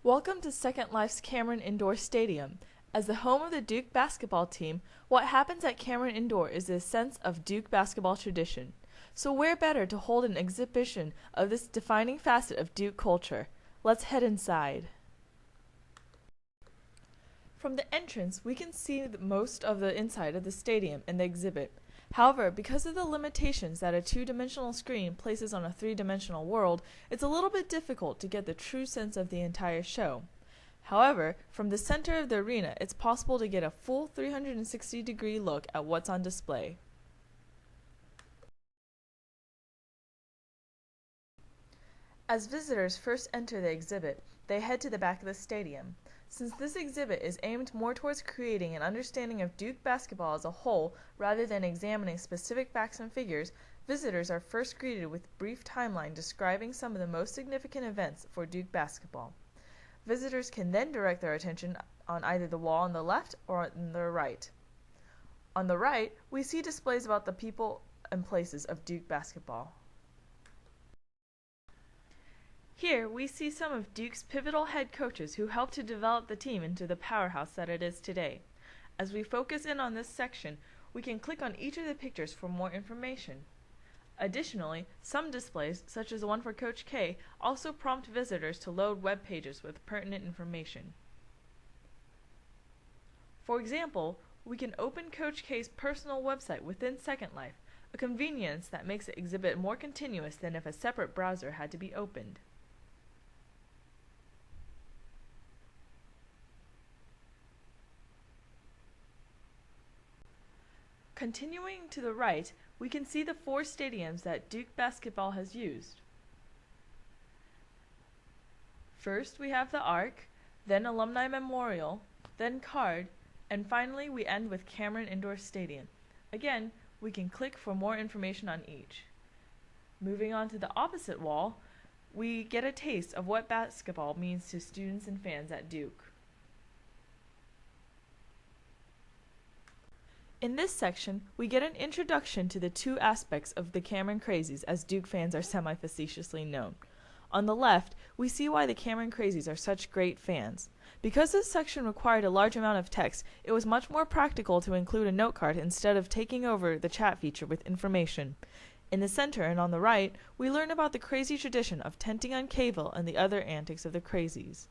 Welcome to Second Life's Cameron Indoor Stadium. As the home of the Duke basketball team, what happens at Cameron Indoor is a sense of Duke basketball tradition. So where better to hold an exhibition of this defining facet of Duke culture? Let's head inside. From the entrance, we can see most of the inside of the stadium and the exhibit. However, because of the limitations that a two-dimensional screen places on a three-dimensional world, it's a little bit difficult to get the true sense of the entire show. However, from the center of the arena, it's possible to get a full 360-degree look at what's on display. As visitors first enter the exhibit, they head to the back of the stadium. Since this exhibit is aimed more towards creating an understanding of Duke basketball as a whole rather than examining specific facts and figures, visitors are first greeted with a brief timeline describing some of the most significant events for Duke basketball. Visitors can then direct their attention on either the wall on the left or on the right. On the right, we see displays about the people and places of Duke basketball. Here, we see some of Duke's pivotal head coaches who helped to develop the team into the powerhouse that it is today. As we focus in on this section, we can click on each of the pictures for more information. Additionally, some displays, such as the one for Coach K, also prompt visitors to load web pages with pertinent information. For example, we can open Coach K's personal website within SecondLife, a convenience that makes the exhibit more continuous than if a separate browser had to be opened. Continuing to the right, we can see the 4 stadiums that Duke basketball has used. First, we have the Arc, then Alumni Memorial, then Card, and finally we end with Cameron Indoor Stadium. Again, we can click for more information on each. Moving on to the opposite wall, we get a taste of what basketball means to students and fans at Duke. In this section, we get an introduction to the 2 aspects of the Cameron Crazies, as Duke fans are semi-facetiously known. On the left, we see why the Cameron Crazies are such great fans. Because this section required a large amount of text, it was much more practical to include a note card instead of taking over the chat feature with information. In the center and on the right, we learn about the crazy tradition of tenting on Cavell and the other antics of the Crazies.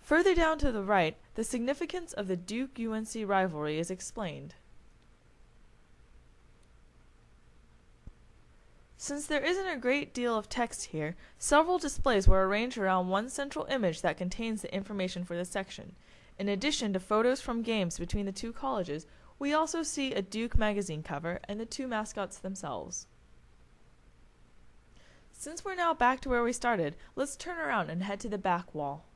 Further down to the right, the significance of the Duke-UNC rivalry is explained. Since there isn't a great deal of text here, several displays were arranged around one central image that contains the information for the section. In addition to photos from games between the 2 colleges, we also see a Duke magazine cover and the 2 mascots themselves. Since we're now back to where we started, let's turn around and head to the back wall.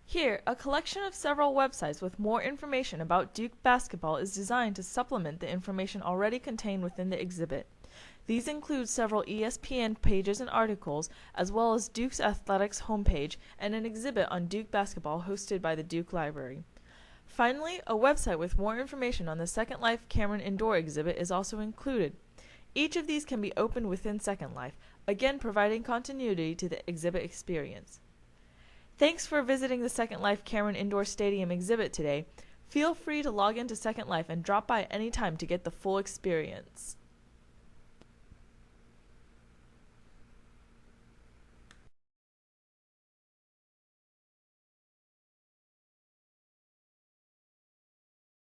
Here, a collection of several websites with more information about Duke basketball is designed to supplement the information already contained within the exhibit. These include several ESPN pages and articles, as well as Duke's Athletics homepage and an exhibit on Duke basketball hosted by the Duke Library. Finally, a website with more information on the Second Life Cameron Indoor exhibit is also included. Each of these can be opened within Second Life, again providing continuity to the exhibit experience. Thanks for visiting the Second Life Cameron Indoor Stadium exhibit today. Feel free to log into Second Life and drop by anytime to get the full experience.